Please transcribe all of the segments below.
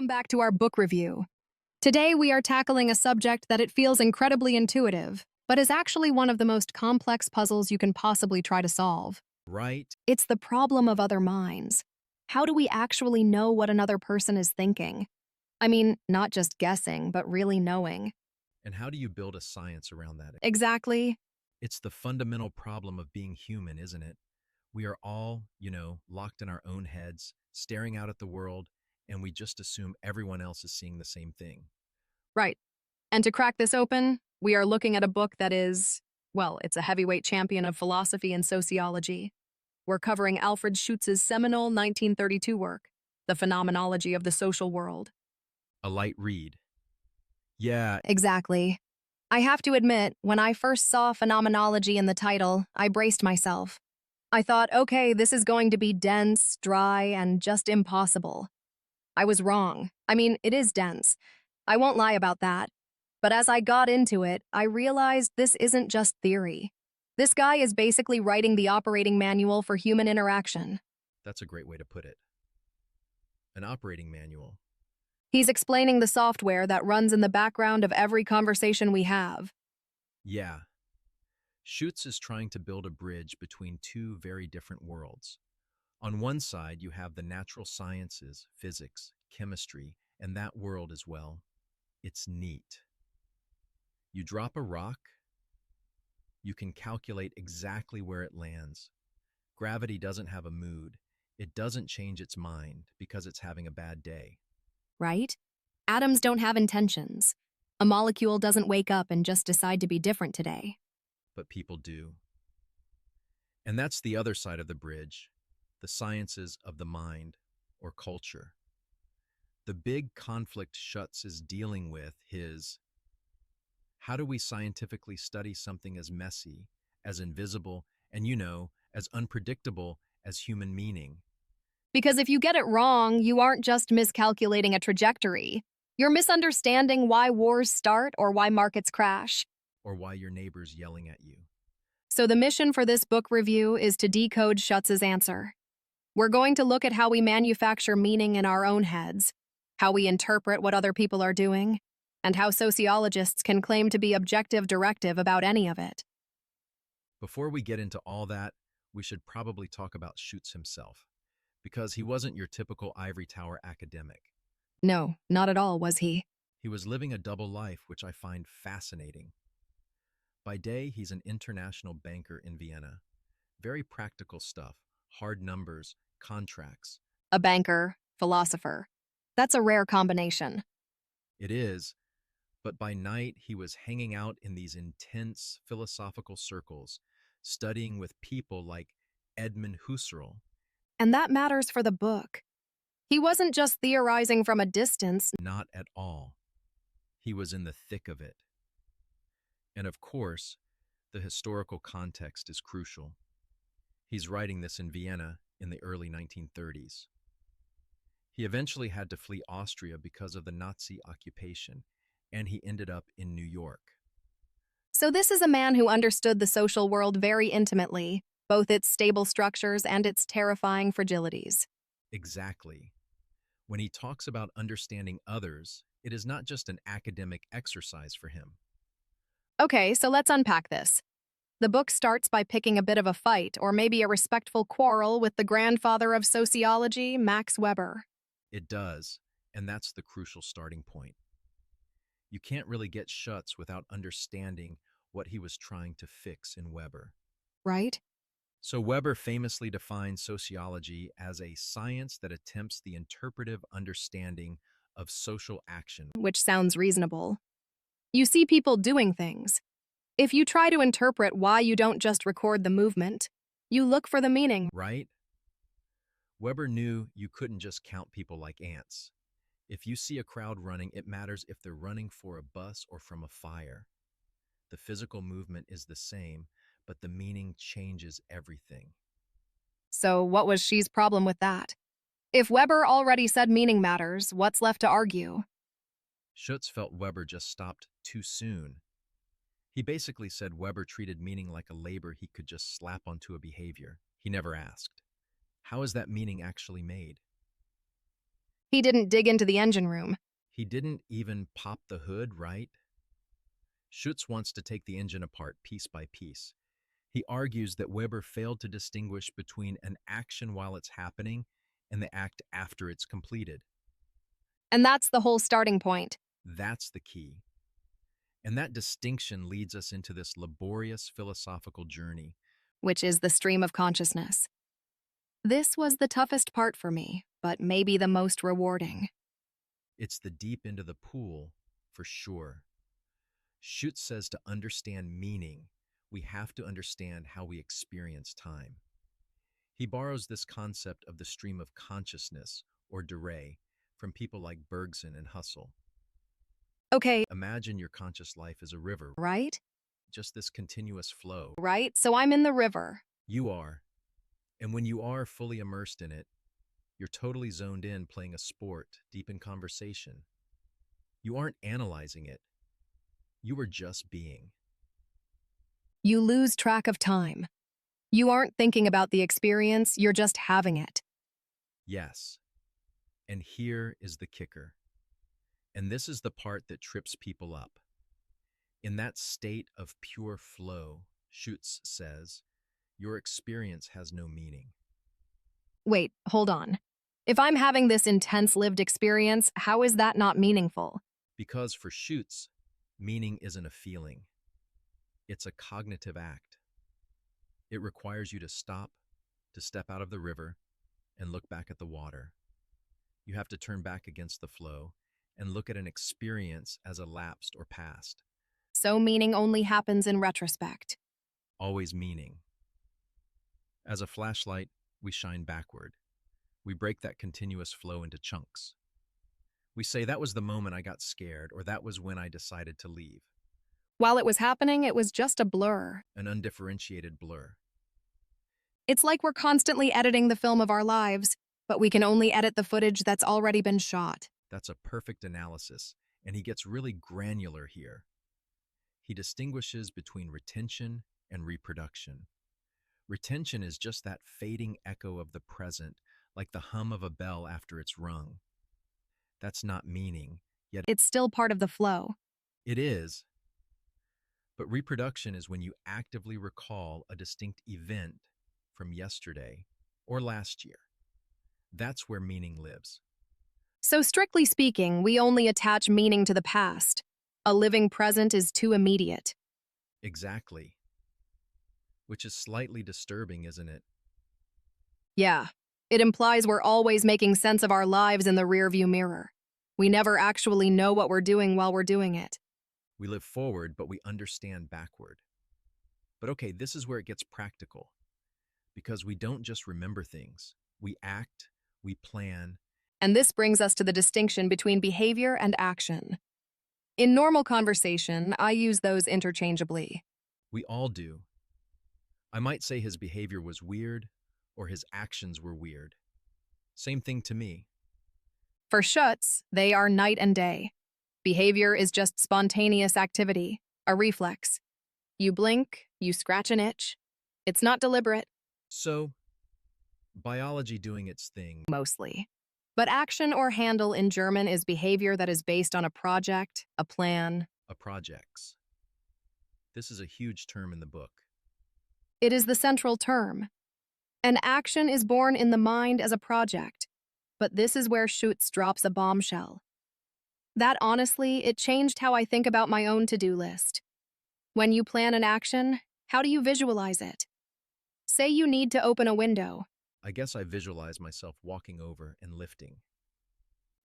welcome back to our book review. Today we are tackling a subject that it feels incredibly intuitive, but is actually one of the most complex puzzles you can possibly try to solve. Right? It's the problem of other minds. How do we actually know what another person is thinking? I mean, not just guessing, but really knowing. And how do you build a science around that? Exactly. It's the fundamental problem of being human, isn't it? We are all, locked in our own heads, staring out at the world, and we just assume everyone else is seeing the same thing. Right. And to crack this open, we are looking at a book that is, well, it's a heavyweight champion of philosophy and sociology. We're covering Alfred Schutz's seminal 1932 work, The Phenomenology of the Social World. A light read. Yeah, Exactly. I have to admit, when I first saw phenomenology in the title, I braced myself. I thought, okay, this is going to be dense, dry, and just impossible. I was wrong. I mean, it is dense. I won't lie about that. But as I got into it, I realized this isn't just theory. This guy is basically writing the operating manual for human interaction. that's a great way to put it. An operating manual. He's explaining the software that runs in the background of every conversation we have. Yeah. Schutz is trying to build a bridge between two very different worlds. On one side, you have the natural sciences, physics, chemistry, and that world as well. It's neat. You drop a rock, you can calculate exactly where it lands. Gravity doesn't have a mood. It doesn't change its mind because it's having a bad day. Right? Atoms don't have intentions. A molecule doesn't wake up and just decide to be different today. But people do. And that's the other side of the bridge, the sciences of the mind or culture. The big conflict Schutz is dealing with is how do we scientifically study something as messy, as invisible, and as unpredictable as human meaning? Because if you get it wrong, you aren't just miscalculating a trajectory. You're misunderstanding why wars start or why markets crash. Or why your neighbor's yelling at you? So the mission for this book review is to decode Schutz's answer. We're going to look at how we manufacture meaning in our own heads, how we interpret what other people are doing, and how sociologists can claim to be objective directive about any of it. Before we get into all that, we should probably talk about Schutz himself, because he wasn't your typical ivory tower academic. No, not at all, was he? He was living a double life, which I find fascinating. By day, he's an international banker in Vienna. Very practical stuff, hard numbers, contracts. A banker, philosopher. That's a rare combination. It is, but by night he was hanging out in these intense philosophical circles, studying with people like Edmund Husserl. And that matters for the book. He wasn't just theorizing from a distance. Not at all. He was in the thick of it. And of course, the historical context is crucial. He's writing this in Vienna in the early 1930s. He eventually had to flee Austria because of the Nazi occupation, and he ended up in New York. So this is a man who understood the social world very intimately, both its stable structures and its terrifying fragilities. Exactly. When he talks about understanding others, it is not just an academic exercise for him. Okay, so let's unpack this. The book starts by picking a bit of a fight, or maybe a respectful quarrel, with the grandfather of sociology, Max Weber. It does, and that's the crucial starting point. You can't really get Schutz without understanding what he was trying to fix in Weber. Right? So Weber famously defines sociology as a science that attempts the interpretive understanding of social action. Which sounds reasonable. You see people doing things. If you try to interpret why you don't just record the movement, you look for the meaning. Right? Weber knew you couldn't just count people like ants. If you see a crowd running, it matters if they're running for a bus or from a fire. The physical movement is the same, but the meaning changes everything. So what was Xi's problem with that? If Weber already said meaning matters, what's left to argue? Schutz felt Weber just stopped too soon. He basically said Weber treated meaning like a label he could just slap onto a behavior. He never asked, how is that meaning actually made? He didn't dig into the engine room. He didn't even pop the hood, right? Schutz wants to take the engine apart piece by piece. He argues that Weber failed to distinguish between an action while it's happening and the act after it's completed. And that's the whole starting point. That's the key. And that distinction leads us into this laborious philosophical journey. Which is the stream of consciousness. This was the toughest part for me, but maybe the most rewarding. It's the deep end of the pool, for sure. Schutz says to understand meaning, we have to understand how we experience time. He borrows this concept of the stream of consciousness, or Duré, from people like Bergson and Husserl. Okay, Imagine your conscious life as a river, right? just this continuous flow. Right? So I'm in the river. You are. And when you are fully immersed in it, you're totally zoned in playing a sport, deep in conversation. You aren't analyzing it. You are just being. You lose track of time. You aren't thinking about the experience, you're just having it. Yes. And here is the kicker. And this is the part that trips people up. In that state of pure flow, Schutz says, your experience has no meaning. Wait, hold on. If I'm having this intense lived experience, how is that not meaningful? Because for Schutz, meaning isn't a feeling. It's a cognitive act. It requires you to stop, to step out of the river, and look back at the water. You have to turn back against the flow and look at an experience as elapsed or past. So meaning only happens in retrospect. Always meaning. As a flashlight, we shine backward. We break that continuous flow into chunks. We say, that was the moment I got scared, or that was when I decided to leave. While it was happening, it was just a blur. An undifferentiated blur. It's like we're constantly editing the film of our lives, but we can only edit the footage that's already been shot. That's a perfect analysis, and he gets really granular here. He distinguishes between retention and reproduction. Retention is just that fading echo of the present, like the hum of a bell after it's rung. That's not meaning, yet It's still part of the flow. it is. But reproduction is when you actively recall a distinct event from yesterday or last year. That's where meaning lives. So strictly speaking, we only attach meaning to the past. A living present is too immediate. Exactly. Which is slightly disturbing, isn't it? Yeah, it implies we're always making sense of our lives in the rearview mirror. We never actually know what we're doing while we're doing it. We live forward, but we understand backward. But okay, this is where it gets practical. Because we don't just remember things. We act, we plan. And this brings us to the distinction between behavior and action. In normal conversation, I use those interchangeably. We all do. I might say his behavior was weird, or his actions were weird. Same thing to me. For Schutz, they are night and day. Behavior is just spontaneous activity, a reflex. You blink, you scratch an itch. It's not deliberate, So, biology doing its thing. mostly. But action or handle in German is behavior that is based on a project, a plan. A projects. This is a huge term in the book. It is the central term. An action is born in the mind as a project. But this is where Schutz drops a bombshell. That honestly, it changed how I think about my own to-do list. When you plan an action, how do you visualize it? Say you need to open a window. I guess I visualize myself walking over and lifting.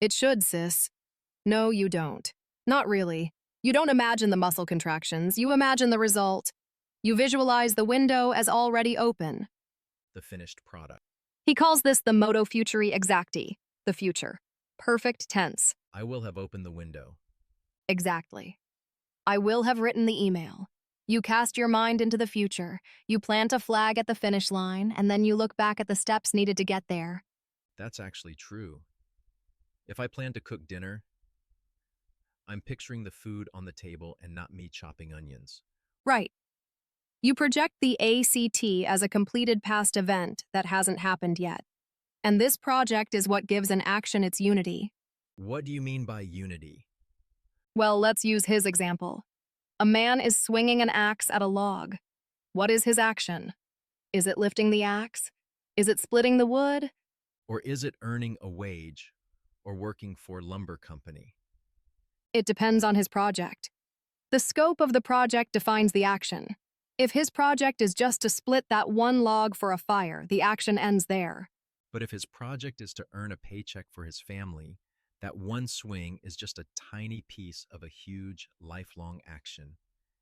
It should, sis. No, you don't. Not really. You don't imagine the muscle contractions, you imagine the result. You visualize the window as already open. The finished product. He calls this the modo futuri exacti, the future. Perfect tense. I will have opened the window. Exactly. I will have written the email. You cast your mind into the future. You plant a flag at the finish line, and then you look back at the steps needed to get there. That's actually true. If I plan to cook dinner, I'm picturing the food on the table and not me chopping onions. Right. You project the ACT as a completed past event that hasn't happened yet. And this project is what gives an action its unity. What do you mean by unity? Well, let's use his example. A man is swinging an axe at a log. What is his action? Is it lifting the axe? Is it splitting the wood? Or is it earning a wage or working for lumber company? It depends on his project. The scope of the project defines the action. If his project is just to split that one log for a fire, the action ends there. But if his project is to earn a paycheck for his family, that one swing is just a tiny piece of a huge, lifelong action.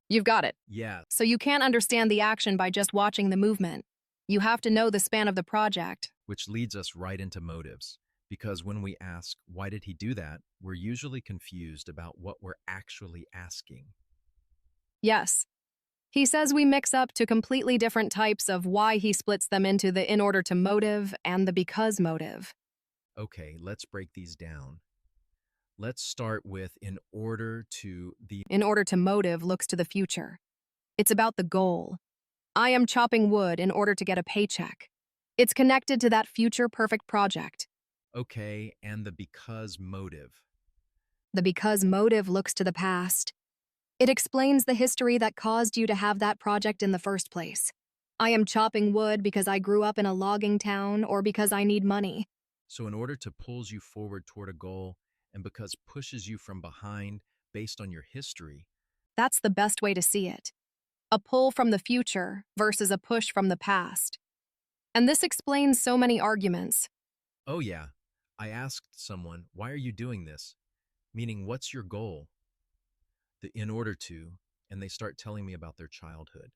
You've got it. Yeah, So you can't understand the action by just watching the movement. You have to know the span of the project. which leads us right into motives. Because when we ask, why did he do that, we're usually confused about what we're actually asking. Yes. He says we mix up two completely different types of why he splits them into the in order to motive and the because motive. Okay, let's break these down. Let's start with in order to the In order to motive looks to the future. It's about the goal. I am chopping wood in order to get a paycheck. It's connected to that future perfect project. okay and the because motive. The because motive looks to the past. It explains the history that caused you to have that project in the first place. I am chopping wood because I grew up in a logging town or because I need money. So in order to pulls you forward toward a goal and because pushes you from behind based on your history, That's the best way to see it. A pull from the future versus a push from the past. And this explains so many arguments. oh yeah, I asked someone, why are you doing this? Meaning, what's your goal? The in order to, and they start telling me about their childhood.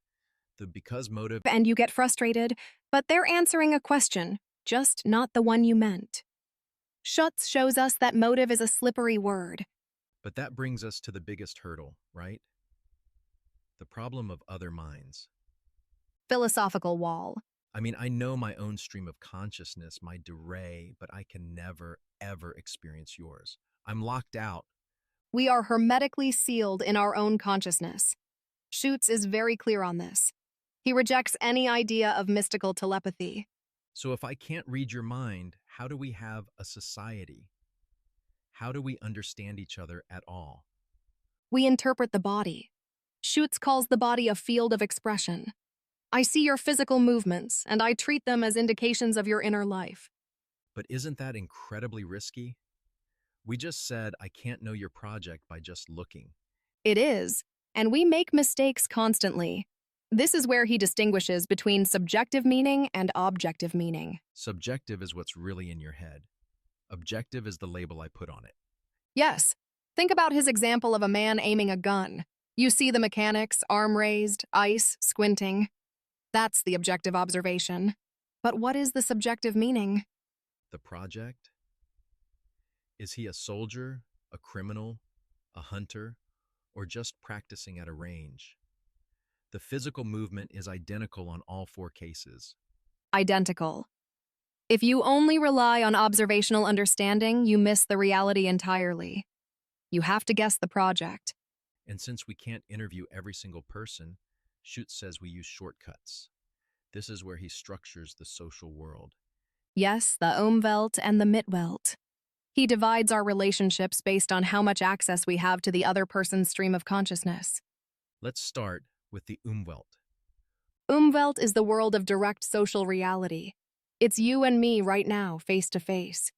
The because motive, And you get frustrated, but they're answering a question, just not the one you meant. Schutz shows us that motive is a slippery word. but that brings us to the biggest hurdle, right? The problem of other minds. Philosophical wall. I mean, I know my own stream of consciousness, my durée, but I can never, ever experience yours. I'm locked out. We are hermetically sealed in our own consciousness. Schutz is very clear on this. He rejects any idea of mystical telepathy. So if I can't read your mind, how do we have a society? How do we understand each other at all? We interpret the body. Schutz calls the body a field of expression. I see your physical movements, and I treat them as indications of your inner life. But isn't that incredibly risky? We just said I can't know your project by just looking. It is, and we make mistakes constantly. This is where he distinguishes between subjective meaning and objective meaning. Subjective is what's really in your head. Objective is the label I put on it. Yes, think about his example of a man aiming a gun. You see the mechanics, arm raised, ice, squinting. That's the objective observation. But what is the subjective meaning? The project? Is he a soldier, a criminal, a hunter, or just practicing at a range? The physical movement is identical on all four cases. Identical. If you only rely on observational understanding, you miss the reality entirely. You have to guess the project. And since we can't interview every single person, Schutz says we use shortcuts. This is where he structures the social world. Yes, the Umwelt and the Mitwelt. He divides our relationships based on how much access we have to the other person's stream of consciousness. Let's start with the Umwelt. Umwelt is the world of direct social reality. It's you and me right now, face to face.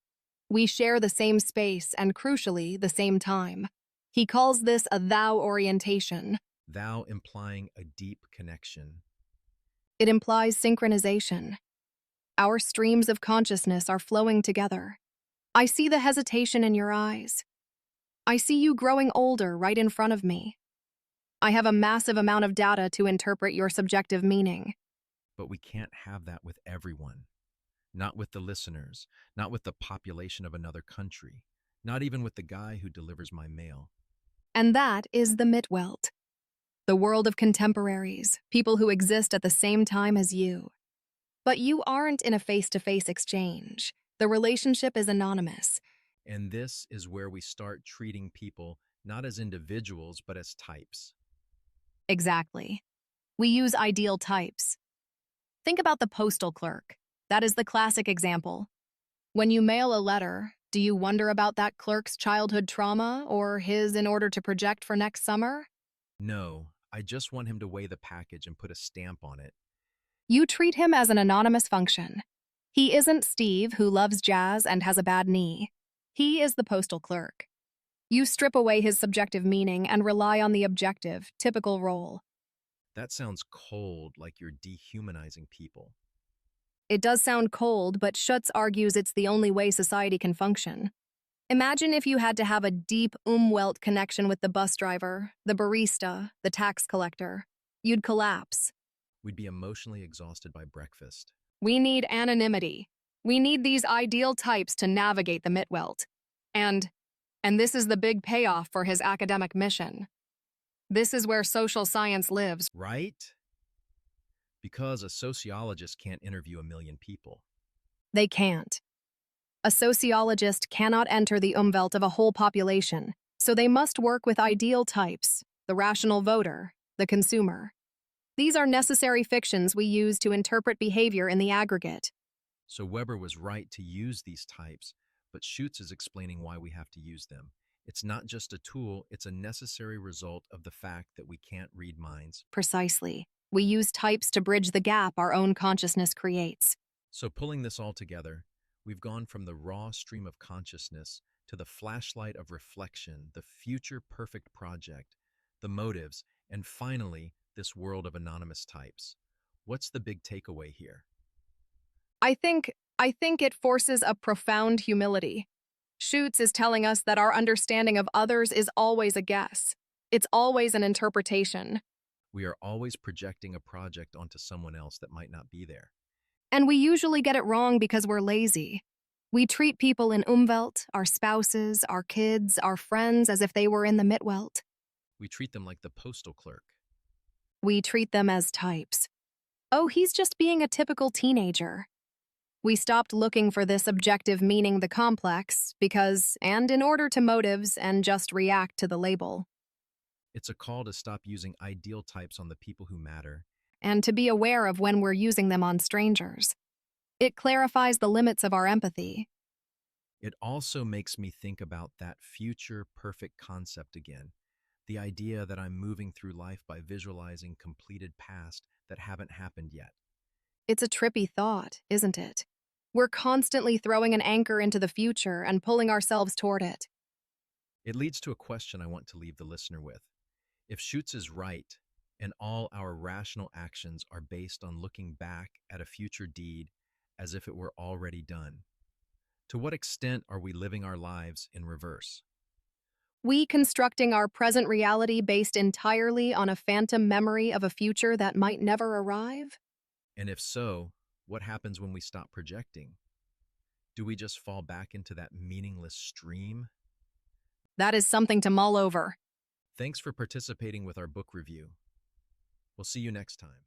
We share the same space and, crucially, the same time. He calls this a thou orientation. Thou implying a deep connection. It implies synchronization. Our streams of consciousness are flowing together. I see the hesitation in your eyes. I see you growing older right in front of me. I have a massive amount of data to interpret your subjective meaning. But we can't have that with everyone. Not with the listeners, not with the population of another country, not even with the guy who delivers my mail. And that is the Mitwelt. The world of contemporaries, people who exist at the same time as you. But you aren't in a face-to-face exchange. The relationship is anonymous. And this is where we start treating people not as individuals, but as types. Exactly. We use ideal types. Think about the postal clerk. That is the classic example. When you mail a letter, do you wonder about that clerk's childhood trauma or his in order to project for next summer? No, I just want him to weigh the package and put a stamp on it. You treat him as an anonymous function. He isn't Steve, who loves jazz and has a bad knee. He is the postal clerk. You strip away his subjective meaning and rely on the objective, typical role. That sounds cold, like you're dehumanizing people. It does sound cold, but Schutz argues it's the only way society can function. Imagine if you had to have a deep Umwelt connection with the bus driver, the barista, the tax collector. You'd collapse. We'd be emotionally exhausted by breakfast. We need anonymity. We need these ideal types to navigate the Mitwelt. And, and this is the big payoff for his academic mission. This is where social science lives. Right? Because a sociologist can't interview a million people. They can't. A sociologist cannot enter the Umwelt of a whole population, so they must work with ideal types, the rational voter, the consumer. These are necessary fictions we use to interpret behavior in the aggregate. So Weber was right to use these types, but Schutz is explaining why we have to use them. It's not just a tool, it's a necessary result of the fact that we can't read minds. Precisely. We use types to bridge the gap our own consciousness creates. So pulling this all together, we've gone from the raw stream of consciousness to the flashlight of reflection, the future perfect project, the motives, and finally, this world of anonymous types. What's the big takeaway here? I think it forces a profound humility. Schutz is telling us that our understanding of others is always a guess. It's always an interpretation. We are always projecting a project onto someone else that might not be there. And we usually get it wrong because we're lazy. We treat people in Umwelt, our spouses, our kids, our friends, as if they were in the Mitwelt. We treat them like the postal clerk. We treat them as types. Oh, he's just being a typical teenager. We stopped looking for this objective meaning the complex because, and in order to motives and just react to the label, It's a call to stop using ideal types on the people who matter. and to be aware of when we're using them on strangers. It clarifies the limits of our empathy. It also makes me think about that future perfect concept again. The idea that I'm moving through life by visualizing completed past that haven't happened yet. It's a trippy thought, isn't it? We're constantly throwing an anchor into the future and pulling ourselves toward it. It leads to a question I want to leave the listener with. If Schutz is right, and all our rational actions are based on looking back at a future deed as if it were already done, to what extent are we living our lives in reverse? We constructing our present reality based entirely on a phantom memory of a future that might never arrive? And if so, what happens when we stop projecting? Do we just fall back into that meaningless stream? That is something to mull over. Thanks for participating with our book review. We'll see you next time.